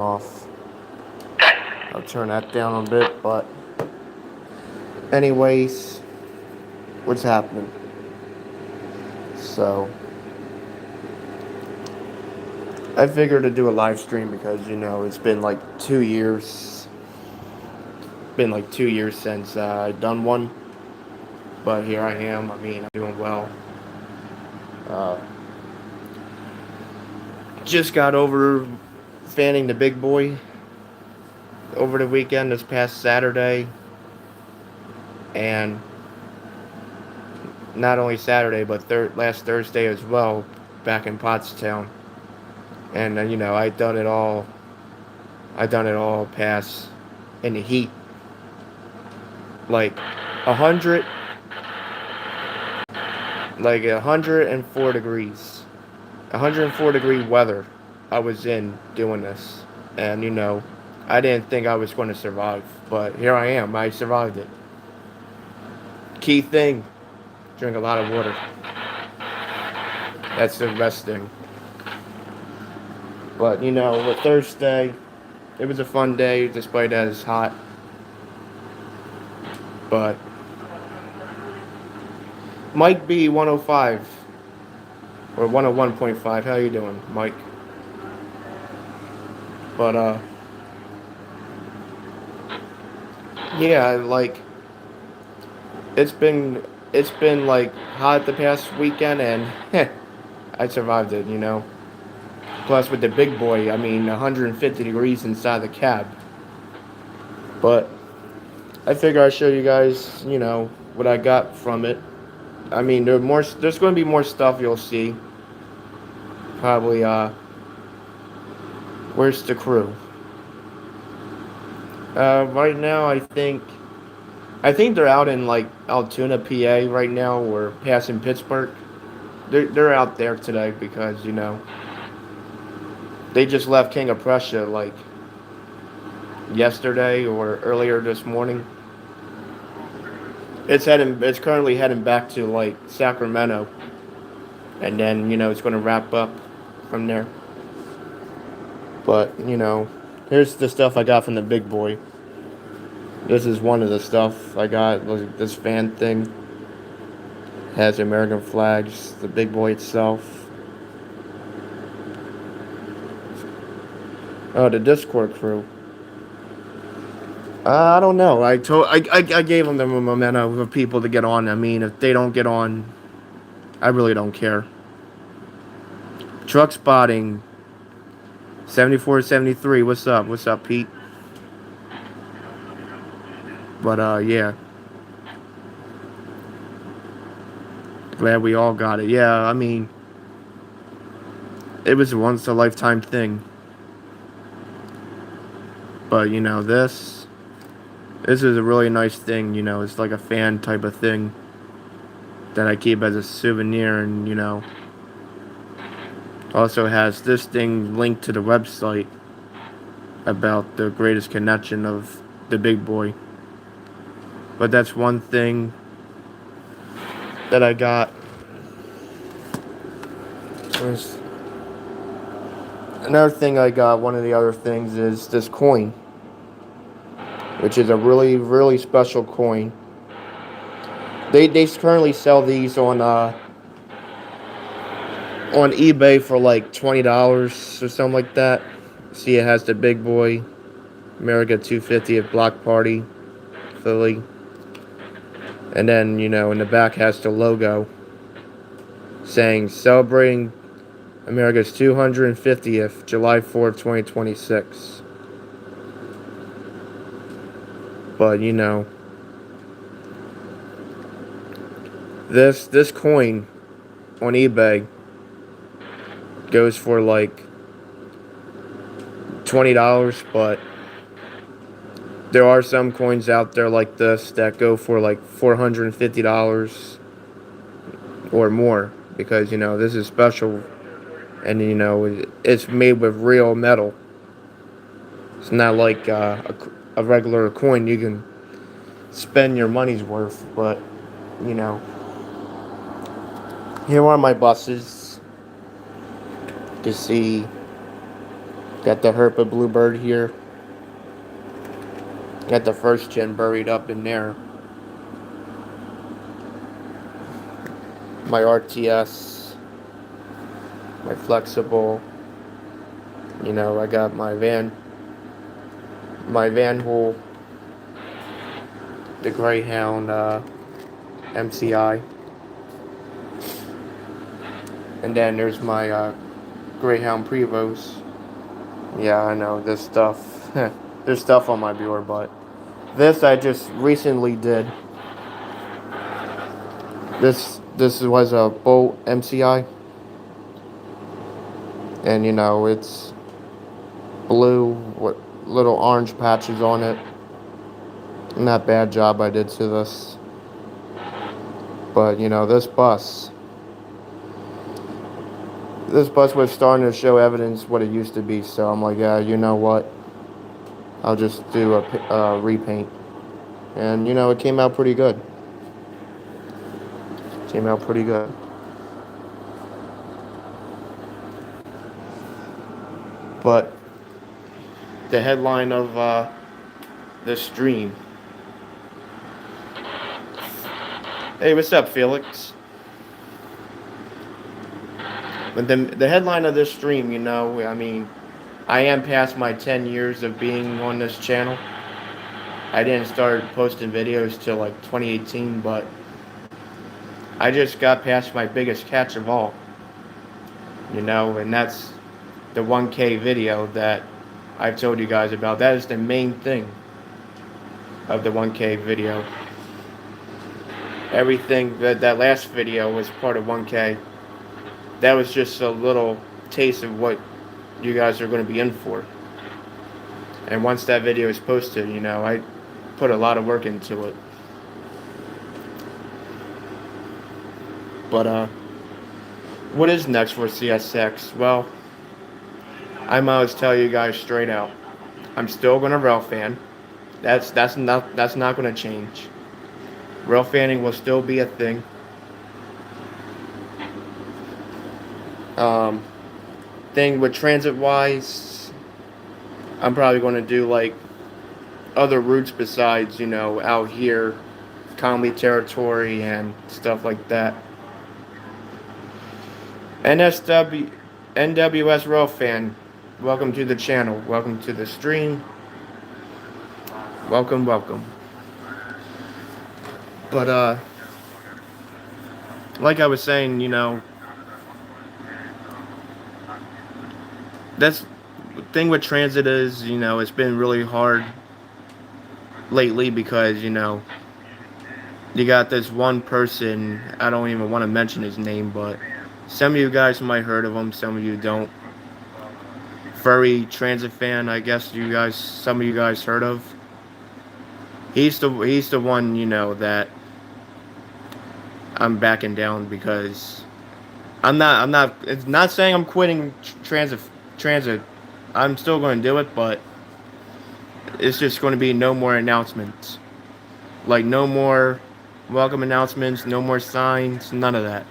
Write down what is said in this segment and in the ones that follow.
off. I'll turn that down a bit, but anyways, what's happening? So, I figured to do a live stream because, it's been like 2 years. Been like 2 years since I've done one, but here I am. I mean, I'm doing well. Uh, just got over fanning the big boy over the weekend, this past Saturday, and not only Saturday, but last Thursday as well, back in Pottstown. And I done it all past in the heat, like 100, like 104 degrees, 104 degree weather. I was in doing this, and I didn't think I was going to survive, but here I am. I survived it. Key thing: drink a lot of water. That's the best thing. But with Thursday, it was a fun day, despite that it's hot. But Mike B 105 or 101.5. How you doing, Mike? But yeah, like it's been like hot the past weekend, and I survived it. Plus with the big boy, I mean 150 degrees inside the cab. But I figure I'd show you guys, what I got from it. I mean, there's going to be more stuff you'll see. Probably, where's the crew? Right now, I think they're out in like Altoona, PA right now, or passing Pittsburgh. They're out there today because they just left King of Prussia like yesterday or earlier this morning. It's currently heading back to like Sacramento, and then it's going to wrap up from there. But here's the stuff I got from the big boy. This is one of the stuff I got. Like this fan thing has American flags. The big boy itself. Oh, the Discord crew. I don't know. I gave them the momentum of people to get on. I mean, if they don't get on, I really don't care. Truck spotting. 7473. What's up? What's up, Pete? But yeah. Glad we all got it. Yeah, I mean, it was a once a lifetime thing. But this is a really nice thing. It's like a fan type of thing that I keep as a souvenir, and also has this thing linked to the website about the greatest connection of the big boy. But that's one thing that I got. Another thing I got, one of the other things, is this coin, which is a really, really special coin. They currently sell these on eBay for like $20 or something like that. See, it has the big boy, America 250th Block Party, Philly. And then, in the back has the logo saying, celebrating America's 250th, July 4th, 2026. But, this coin on eBay goes for like $20, but there are some coins out there like this that go for like $450 or more, because this is special, and it's made with real metal. It's not like a regular coin you can spend your money's worth. But here are my buses. You can see Got the Herpa Bluebird here. Got the first gen buried up in there. My RTS, my flexible. I got my Van Hool, the Greyhound MCI, and then there's my Greyhound Prevost. Yeah, I know this stuff. There's stuff on my viewer, but this I just recently did. This was a Bolt MCI, and it's blue with little orange patches on it. Not bad job I did to this, but this bus was starting to show evidence what it used to be. So I'm like, yeah, you know what? I'll just do a repaint, and it came out pretty good. Came out pretty good. But the headline of this stream. Hey, what's up, Felix? But the headline of this stream, I am past my 10 years of being on this channel. I didn't start posting videos till like 2018, but I just got past my biggest catch of all. And that's the 1K video that I've told you guys about. That is the main thing of the 1K video. Everything that last video was part of 1K. That was just a little taste of what you guys are going to be in for. And once that video is posted, I put a lot of work into it. But what is next for CSX? Well, I might as tell you guys straight out. I'm still going to rail fan. That's not going to change. Rail fanning will still be a thing. Thing with transit wise, I'm probably going to do like other routes besides out here, Conley territory and stuff like that. NWS Rail fan, welcome to the channel. Welcome to the stream. Welcome. But like I was saying, that's the thing with transit is, it's been really hard lately because, you got this one person, I don't even want to mention his name, but some of you guys might heard of him, some of you don't. Furry transit fan, I guess some of you guys heard of. He's the one, that I'm backing down because it's not saying I'm quitting transit. I'm still going to do it, but it's just going to be no more announcements. Like no more welcome announcements, no more signs, none of that.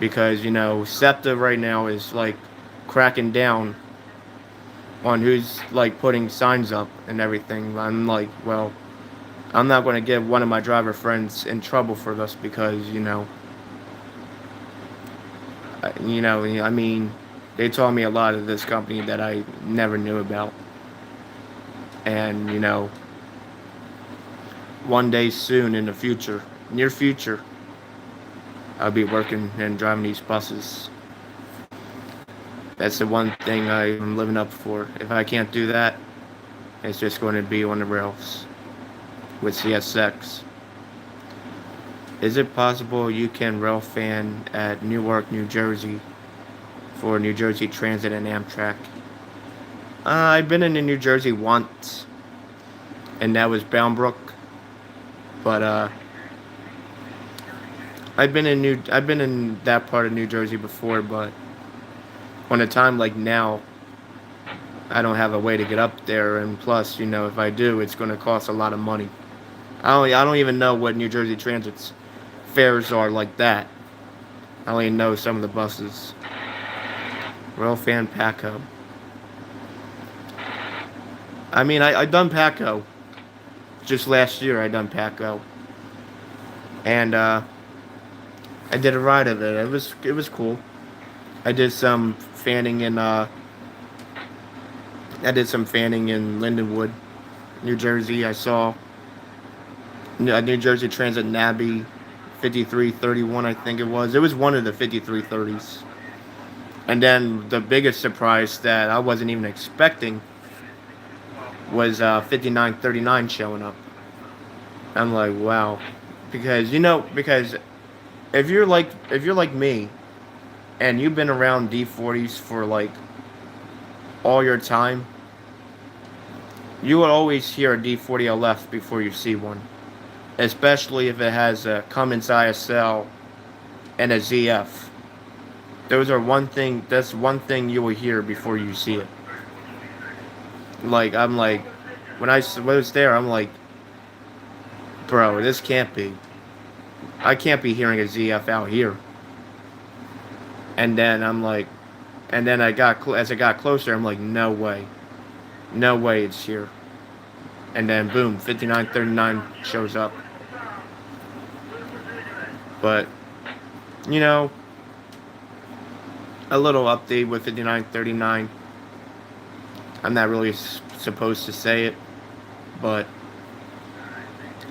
Because, SEPTA right now is like cracking down on who's like putting signs up and everything. I'm like, well, I'm not going to get one of my driver friends in trouble for this because, they told me a lot of this company that I never knew about. And, one day soon in the future, near future, I'll be working and driving these buses. That's the one thing I'm living up for. If I can't do that, it's just going to be on the rails with CSX. Is it possible you can rail fan at Newark, New Jersey for New Jersey Transit and Amtrak? I've been in New Jersey once, and that was Boundbrook. But I've been in that part of New Jersey before, but on a time like now, I don't have a way to get up there, and plus, if I do, it's going to cost a lot of money. I don't even know what New Jersey Transit's fares are like that. I only know some of the buses. Rail fan Paco. I mean, I done Paco just last year. I done Paco, and I did a ride of it. It was cool. I did some fanning in Lindenwood, New Jersey. I saw New Jersey Transit Nabby 5331, I think it was. It was one of the 5330s. And then the biggest surprise that I wasn't even expecting was 5939 showing up. I'm like, wow. Because if you're like me and you've been around D40s for like all your time, you will always hear a D40 LF before you see one, especially if it has a Cummins ISL and a ZF. Those are one thing. That's one thing you will hear before you see it. Like I'm like, when I was there, I'm like, bro, this can't be. I can't be hearing a ZF out here. And then I'm like, and then as I got closer, I'm like, no way, no way, it's here. And then boom, 5939 shows up. But you know, a little update with 5939. I'm not really supposed to say it, but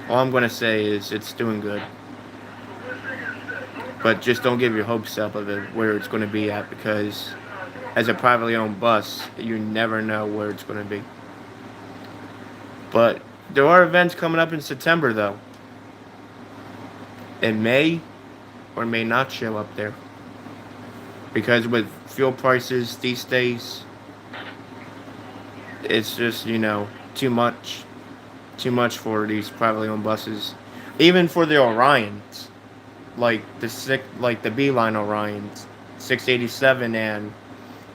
all I'm going to say is it's doing good. But just don't give your hopes up of it where it's going to be at, because as a privately owned bus, you never know where it's going to be. But there are events coming up in September, though. It may or may not show up there. Because with fuel prices these days, it's just, too much. Too much for these privately owned buses. Even for the Orions, like the B-line Orions, 687 and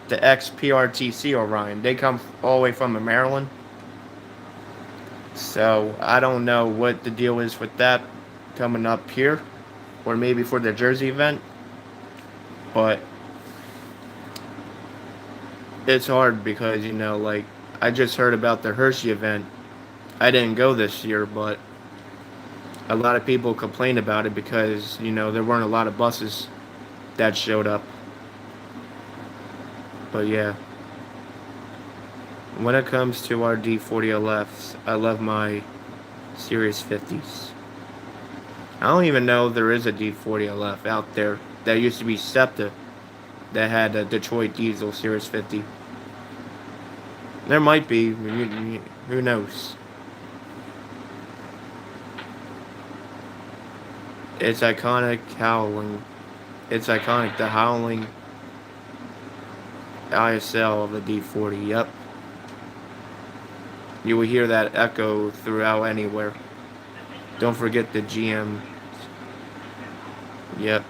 the XPRTC Orion, they come all the way from Maryland. So I don't know what the deal is with that coming up here, or maybe for the Jersey event. But it's hard because, like, I just heard about the Hershey event. I didn't go this year, but a lot of people complained about it because, there weren't a lot of buses that showed up. But yeah. When it comes to our D40LFs, I love my Series 50s. I don't even know if there is a D40LF out there. That used to be SEPTA that had a Detroit Diesel Series 50. There might be. Who knows? It's iconic howling. It's iconic, the howling ISL of the D40. Yep. You will hear that echo throughout anywhere. Don't forget the GM. Yep.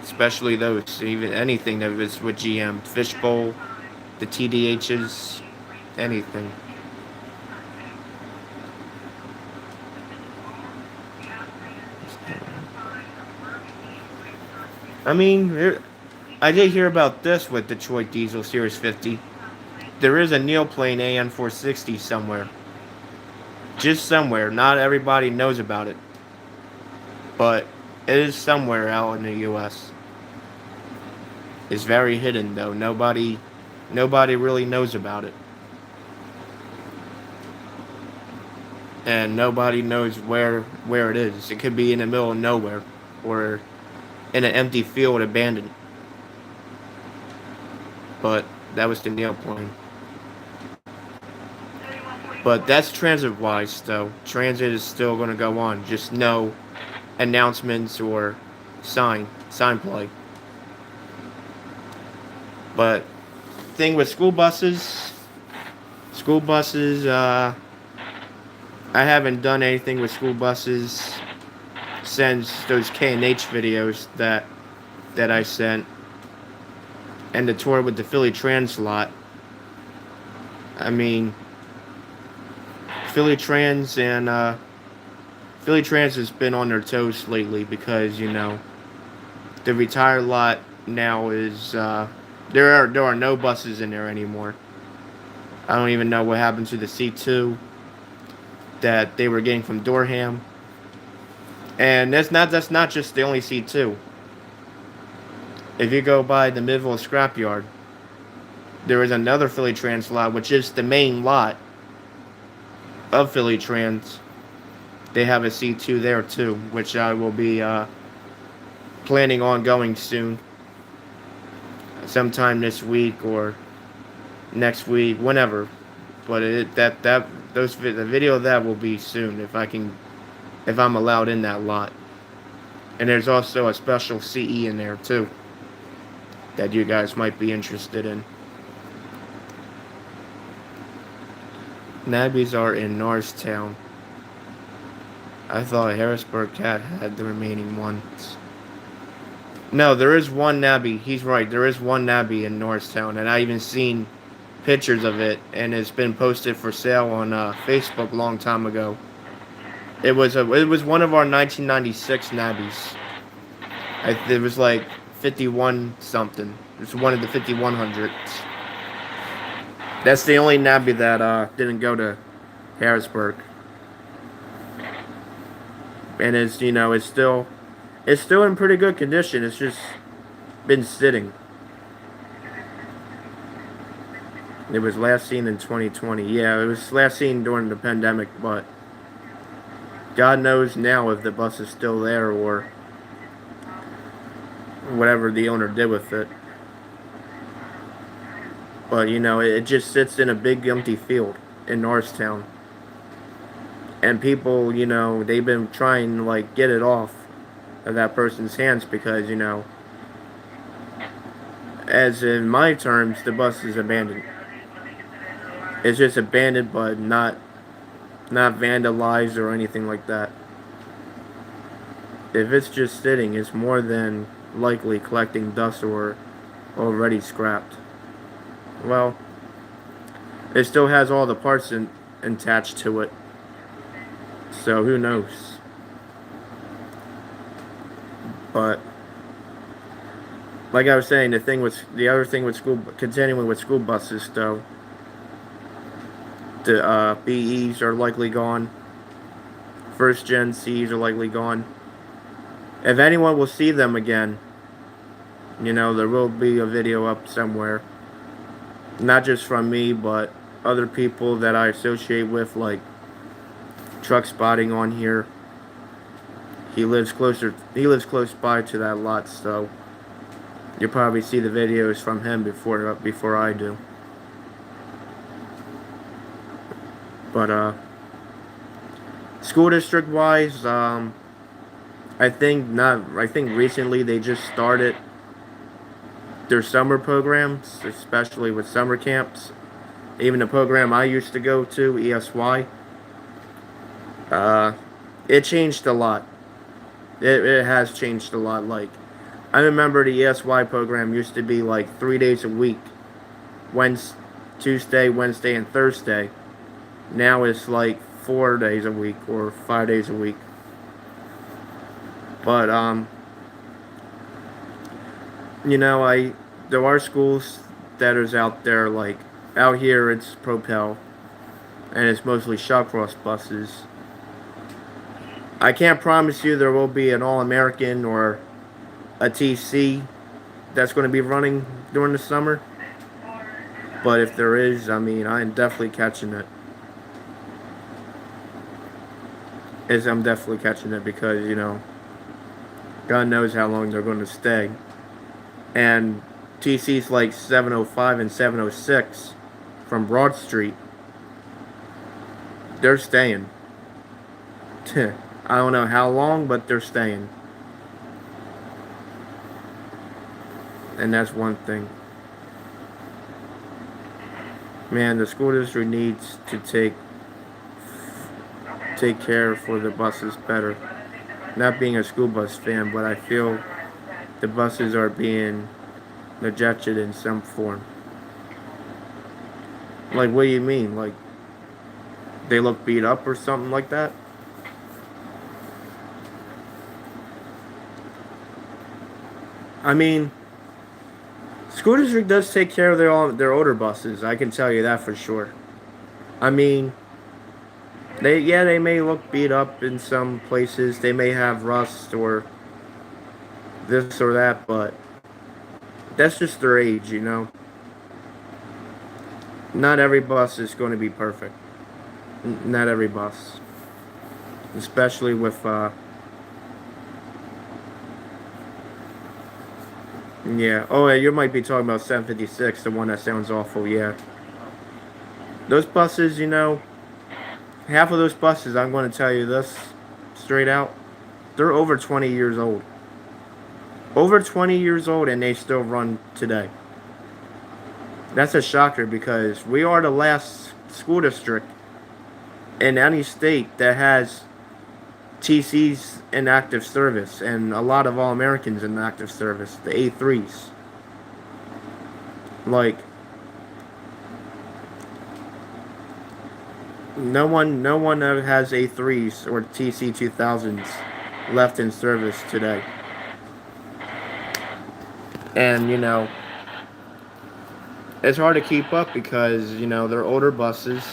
Especially those. Even anything that is with GM. Fishbowl, the TDHs, anything. I mean, I did hear about this with Detroit Diesel Series 50. There is a neoplane AN460 somewhere. Just somewhere. Not everybody knows about it. But it is somewhere out in the U.S. It's very hidden, though. Nobody really knows about it. And nobody knows where it is. It could be in the middle of nowhere, or in an empty field abandoned. But that was the neoplane. But that's transit-wise, though. Transit is still going to go on. Just no announcements or sign play. But thing with school buses, I haven't done anything with school buses since those K&H videos that I sent, and the tour with the Philly Trans lot. I mean, Philly Trans has been on their toes lately because, the retired lot now is there are no buses in there anymore. I don't even know what happened to the C2 that they were getting from Durham. And that's not just the only C2. If you go by the Midville Scrapyard, there is another Philly Trans lot, which is the main lot of Philly Trans. They have a C2 there too, which I will be planning on going soon, sometime this week or next week, whenever. But the video of that will be soon if I'm allowed in that lot. And there's also a special CE in there too that you guys might be interested in. Nabbies are in Norristown. I thought Harrisburg Cat had the remaining ones. No, there is one Nabby. He's right. There is one Nabby in Norristown, and I even seen pictures of it, and it's been posted for sale on Facebook a long time ago. It was one of our 1996 Nabbies. It was like 51 something. It was one of the 5100s. That's the only Nabby that didn't go to Harrisburg, and it's still in pretty good condition. It's just been sitting. It was last seen in 2020. Yeah, it was last seen during the pandemic, but God knows now if the bus is still there or whatever the owner did with it. But, it just sits in a big empty field in Norristown. And people, they've been trying to, get it off of that person's hands because, as in my terms, the bus is abandoned. It's just abandoned, but not vandalized or anything like that. If it's just sitting, it's more than likely collecting dust or already scrapped. Well, it still has all the parts attached to it, so who knows? But like I was saying, continuing with school buses, though, the BEs are likely gone. First gen Cs are likely gone. If anyone will see them again, there will be a video up somewhere. Not just from me, but other people that I associate with, like Truck Spotting on here. He lives close by to that lot, so you'll probably see the videos from him before I do. But school district wise, I think recently they just started their summer programs, especially with summer camps. Even the program I used to go to, ESY, it changed a lot. It has changed a lot. Like, I remember the ESY program used to be like 3 days a week, Tuesday, Wednesday, and Thursday. Now it's like 4 days a week or 5 days a week. But there are schools that is out there, like out here it's Propel, and it's mostly Shawcross buses. I can't promise you there will be an All-American or a TC that's going to be running during the summer. But if there is, I'm definitely catching it. I'm definitely catching it because, God knows how long they're going to stay. And TC's like 705 and 706 from Broad Street, they're staying. I don't know how long, but they're staying. And that's one thing. Man, the school district needs to take care for the buses better. Not being a school bus fan, but I feel the buses are being neglected in some form. Like, what do you mean? Like, they look beat up or something like that? School district does take care of their older buses. I can tell you that for sure. I mean, they may look beat up in some places. They may have rust or this or that, but that's just their age, you know. Not every bus is going to be perfect. Not every bus, especially with yeah. Oh, yeah, you might be talking about 756, the one that sounds awful. Yeah, those buses, you know, half of those buses, I'm going to tell you this straight out, they're over 20 years old. Over 20 years old, and they still run today. That's a shocker because we are the last school district in any state that has TCs in active service and a lot of All Americans in active service, the A3s. Like, no one that has A3s or TC 2000s left in service today. And, you know, it's hard to keep up because, you know, they're older buses.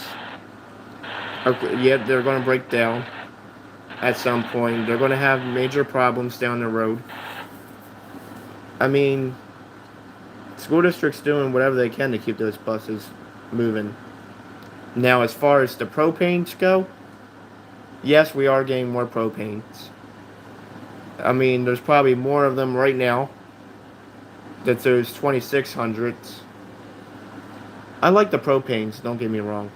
Okay, yeah, they're going to break down at some point. They're going to have major problems down the road. I mean, school districts doing whatever they can to keep those buses moving. Now, as far as the propanes go, yes, we are getting more propanes. I mean, there's probably more of them right now that those 2600s. I like the propanes, don't get me wrong.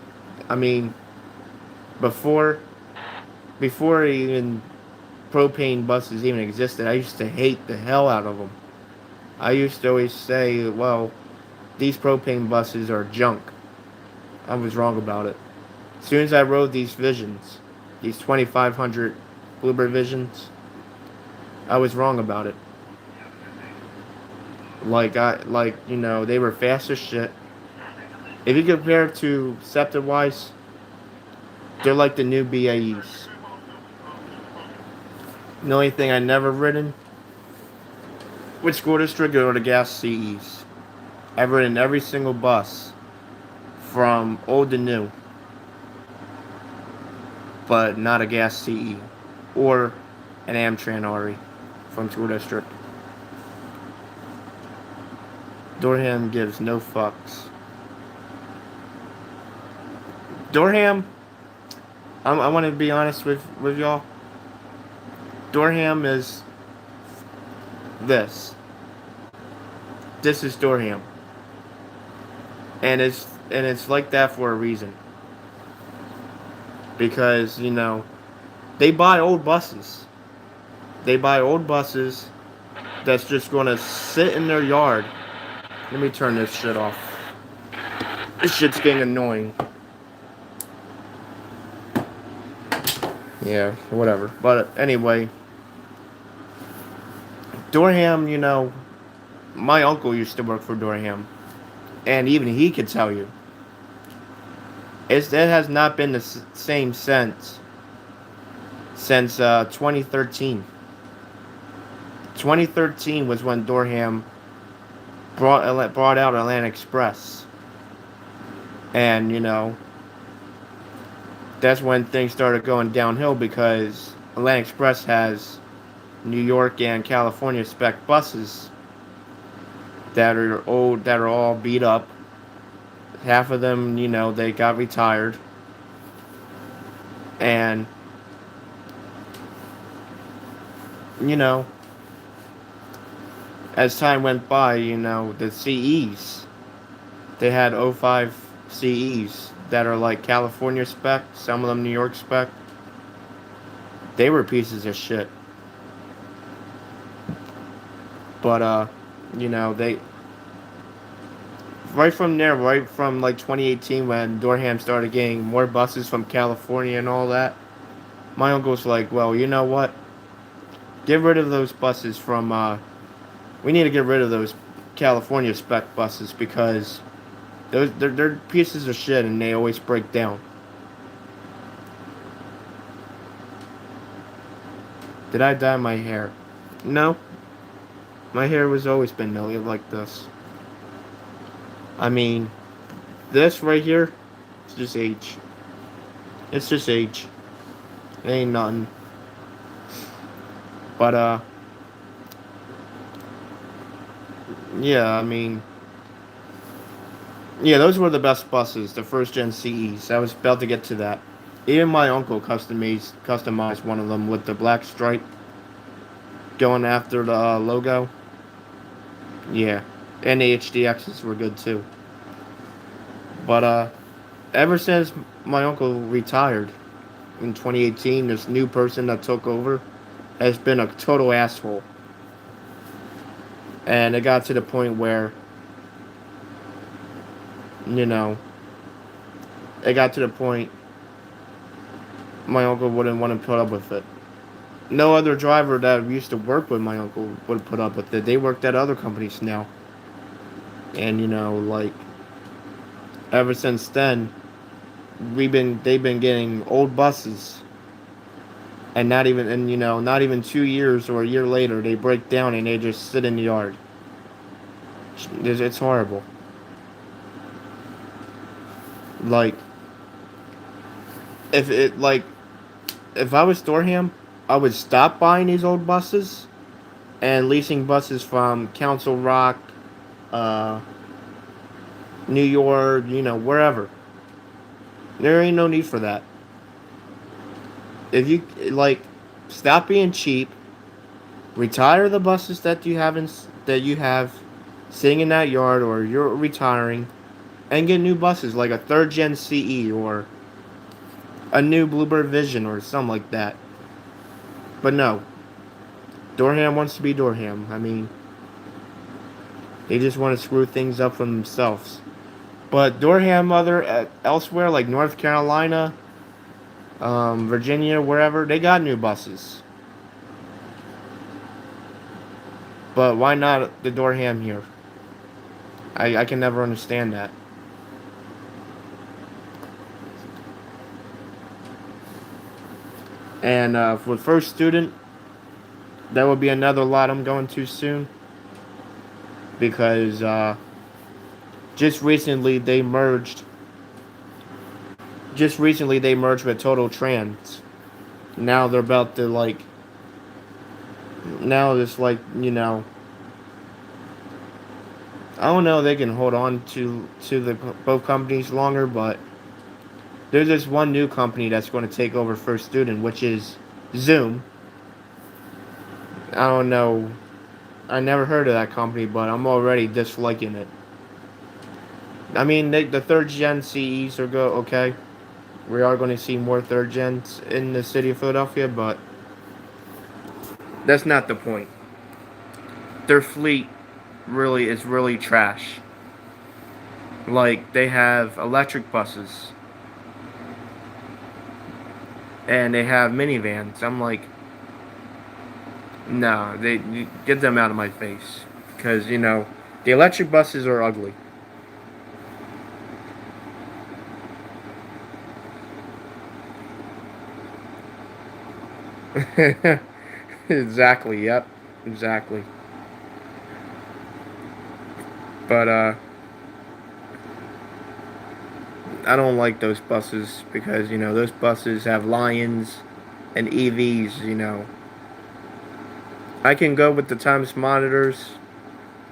I mean, before before even propane buses even existed, I used to hate the hell out of them. I used to always say, well, these propane buses are junk. I was wrong about it. As soon as I rode these Visions, these 2500 Bluebird Visions, I was wrong about it. You know, they were fast as shit. If you compare it to SEPTA wise, they're like the new BAEs. The only thing I never ridden with school district are the gas CEs. I've ridden every single bus from old to new, but not a gas CE or an Amtran RE from school district. Durham gives no fucks. Durham, I want to be honest with y'all. Durham is this. This is Durham, and it's like that for a reason. Because you know, they buy old buses. They buy old buses that's just gonna sit in their yard. Let me turn this shit off. This shit's getting annoying. Yeah, whatever. But anyway, Durham, you know, my uncle used to work for Durham, and even he could tell you, it has not been the same since 2013. 2013 was when Durham brought out Atlantic Express, and you know, that's when things started going downhill because Atlantic Express has New York and California spec buses that are old, that are all beat up. Half of them, you know, they got retired. And, you know, as time went by, you know, the CEs, they had '05 CEs that are like California spec, some of them New York spec. They were pieces of shit. But, you know, right from there, right from like 2018 when Durham started getting more buses from California and all that, my uncle's like, well, you know what? Get rid of those buses from, we need to get rid of those California spec buses because they're pieces of shit and they always break down. Did I dye my hair? No. My hair was always been like this. I mean, this right here, It's just age. It's just age. It ain't nothing. But yeah. I mean, yeah. Those were the best buses, the first gen CEs. I was about to get to that. Even my uncle customized one of them with the black stripe going after the logo. Yeah, and the HDXs were good too. But ever since my uncle retired in 2018, this new person that took over has been a total asshole. And it got to the point where, you know, it got to the point my uncle wouldn't want to put up with it. No other driver that used to work with my uncle would put up with it. They worked at other companies now. And, like, ever since then, they've been getting old buses. And not even 2 years or a year later, they break down and they just sit in the yard. It's horrible. Like, if it like if I was Dorham, I would stop buying these old buses and leasing buses from Council Rock, uh, New York, wherever. There ain't no need for that. If you like, stop being cheap, retire the buses that you have sitting in that yard, or you're retiring, and get new buses like a third gen CE or a new Bluebird Vision or something like that. But no, Dorham wants to be Dorham. I mean, they just want to screw things up for themselves. But Dorham, elsewhere like North Carolina, Virginia, wherever, they got new buses. But why not the Dorham here? I can never understand that. And for first student, that would be another lot I'm going to soon. Because just recently they merged. Just recently they merged with Total Trans. Now they're about to like. Now it's like, I don't know if they can hold on to the both companies longer, but there's this one new company that's going to take over First Student, which is Zoom. I don't know. I never heard of that company, but I'm already disliking it. I mean, the third gen CEs are go okay. We are going to see more third gens in the city of Philadelphia, but that's not the point. Their fleet really is really trash. Like, they have electric buses and they have minivans. I'm like, no, they get them out of my face, because the electric buses are ugly. Exactly. Yep. Exactly. But I don't like those buses because those buses have lions and EVs. I can go with the times monitors,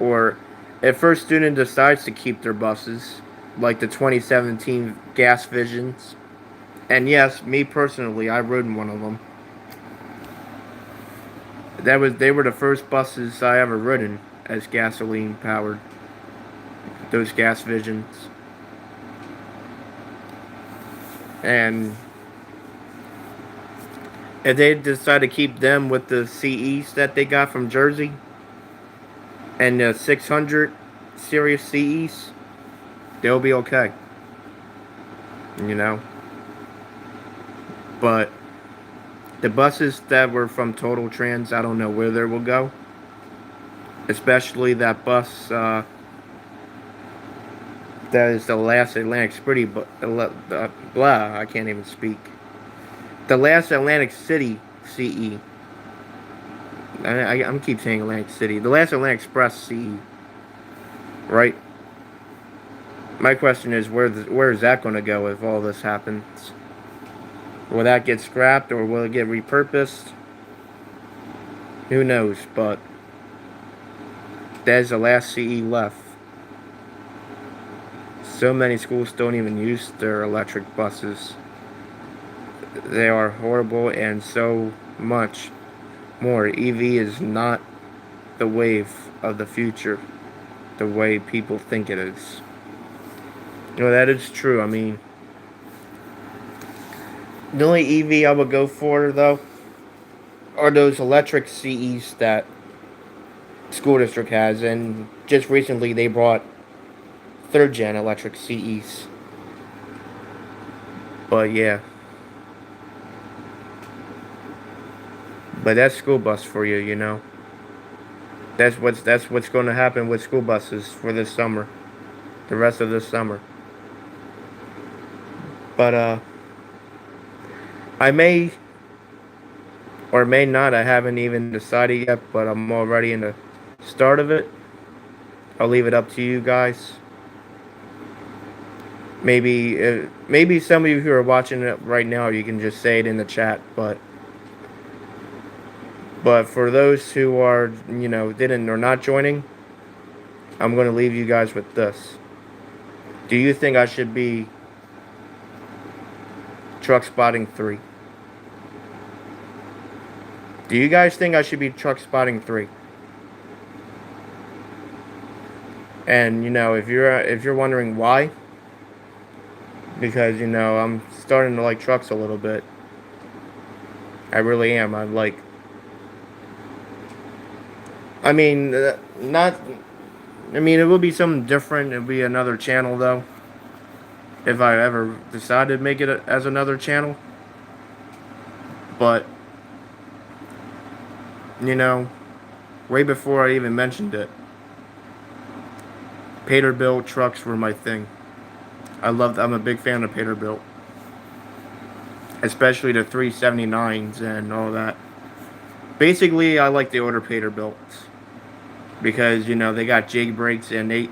or if First Student decides to keep their buses, like the 2017 Gas Visions. And yes, me personally, I rode in one of them. They were the first buses I ever ridden as gasoline powered. Those Gas Visions. And if they decide to keep them with the CEs that they got from Jersey and the 600 series CEs, they'll be okay. You know? But the buses that were from Total Trans, I don't know where they will go. Especially that bus that is the last Atlantic City, blah, I can't even speak. The last Atlantic City CE. I'm keep saying Atlantic City. The last Atlantic Express CE. Right? My question is, where is that going to go if all this happens? Will that get scrapped or will it get repurposed? Who knows? But that's the last CE left. So many schools don't even use their electric buses. They are horrible, and so much more. EV is not the wave of the future the way people think it is. That is true. I mean, the only EV I would go for, though, are those electric CEs that school district has, and just recently they brought third gen electric CEs. But yeah, but that's school bus for you, you know. That's what's going to happen with school buses for this summer, the rest of this summer. But I may or may not. I haven't even decided yet, but I'm already in the start of it. I'll leave it up to you guys. Maybe some of you who are watching it right now, you can just say it in the chat. But for those who are, didn't or not joining, I'm going to leave you guys with this. Do you think I should be truck spotting 3? Do you guys think I should be truck spotting 3? And if you're wondering why, because I'm starting to like trucks a little bit. I really am. I mean, not. I mean, it will be something different. It'll be another channel though. If I ever decide to make it as another channel. But way before I even mentioned it, Peterbilt trucks were my thing. I'm a big fan of Peterbilt, especially the 379s and all that. Basically, I like the older Peterbilts because they got jig brakes and they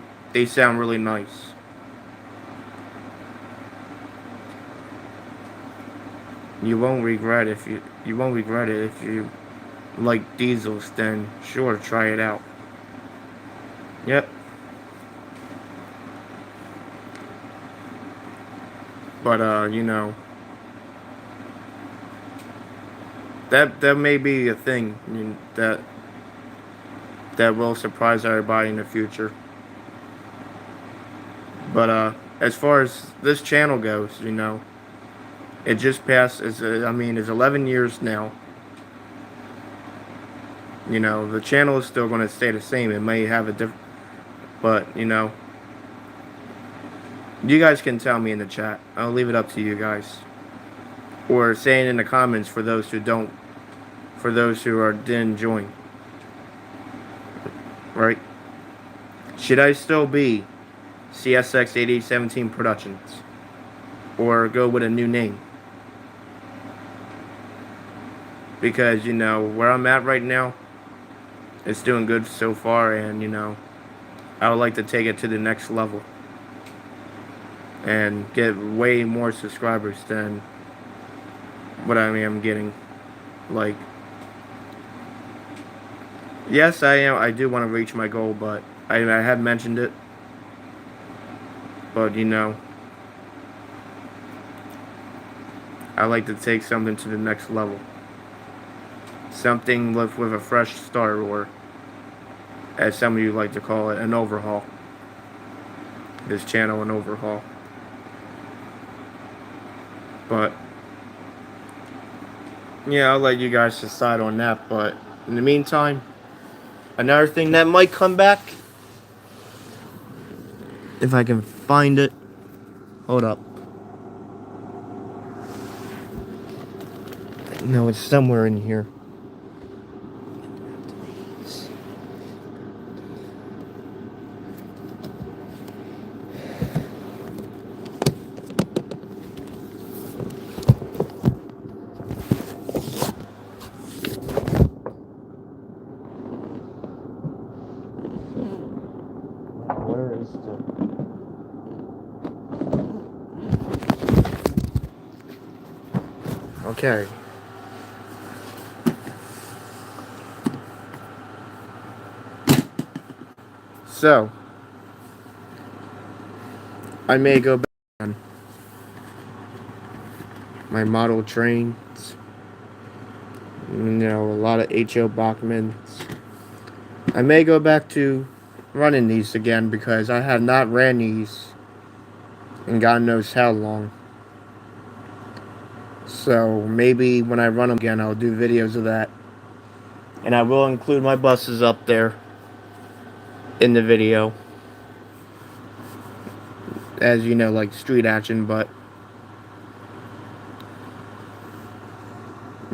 sound really nice. You won't regret it if you like diesels. Then sure, try it out. Yep. But that may be a thing that will surprise everybody in the future. But as far as this channel goes, it just passed. It's 11 years now. The channel is still going to stay the same. It may have a different, but you guys can tell me in the chat. I'll leave it up to you guys, or say it in the comments for those who didn't join. Right? Should I still be CSX 8817 Productions, or go with a new name? Because where I'm at right now, it's doing good so far, and I would like to take it to the next level and get way more subscribers than what I am getting. Like, yes, I do want to reach my goal, but I have mentioned it. But I like to take something to the next level. Something with a fresh start, or as some of you like to call it, an overhaul. This channel, an overhaul. But yeah, I'll let you guys decide on that. But in the meantime, another thing that might come back, if I can find it. Hold up. No, it's somewhere in here. Where is the... Okay. So, I may go back on my model trains. You know, a lot of H.O. Bachmans. I may go back to running these again because I have not ran these in God knows how long. So maybe when I run them again, I'll do videos of that. And I will include my buses up there in the video. As you know, like street action, but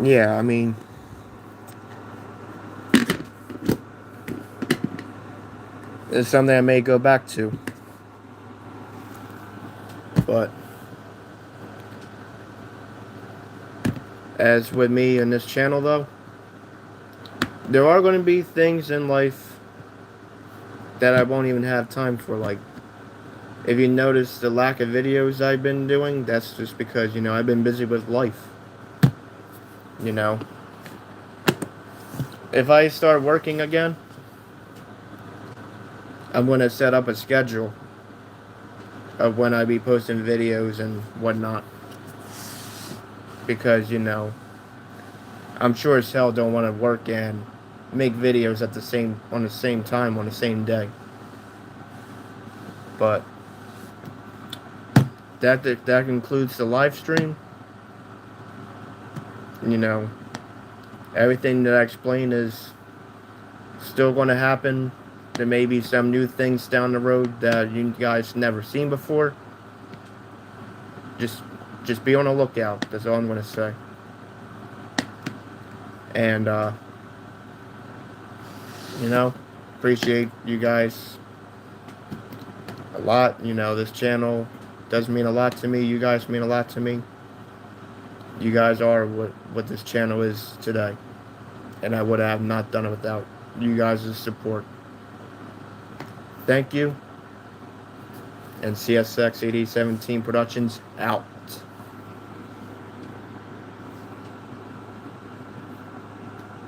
yeah, I mean, it's something I may go back to. But as with me in this channel, though, there are going to be things in life that I won't even have time for. Like, if you notice the lack of videos I've been doing, that's just because, you know, I've been busy with life. You know, if I start working again, I'm going to set up a schedule of when I be posting videos and whatnot. Because, you know, I'm sure as hell don't want to work and make videos at the same time on the same day. But that concludes the live stream. You know, everything that I explained is still going to happen. There may be some new things down the road that you guys never seen before. Just be on the lookout. That's all I'm going to say. And you know, appreciate you guys a lot. You know, this channel does mean a lot to me. You guys mean a lot to me. You guys are what this channel is today. And I would have not done it without you guys' support. Thank you. And CSX 8017 Productions out.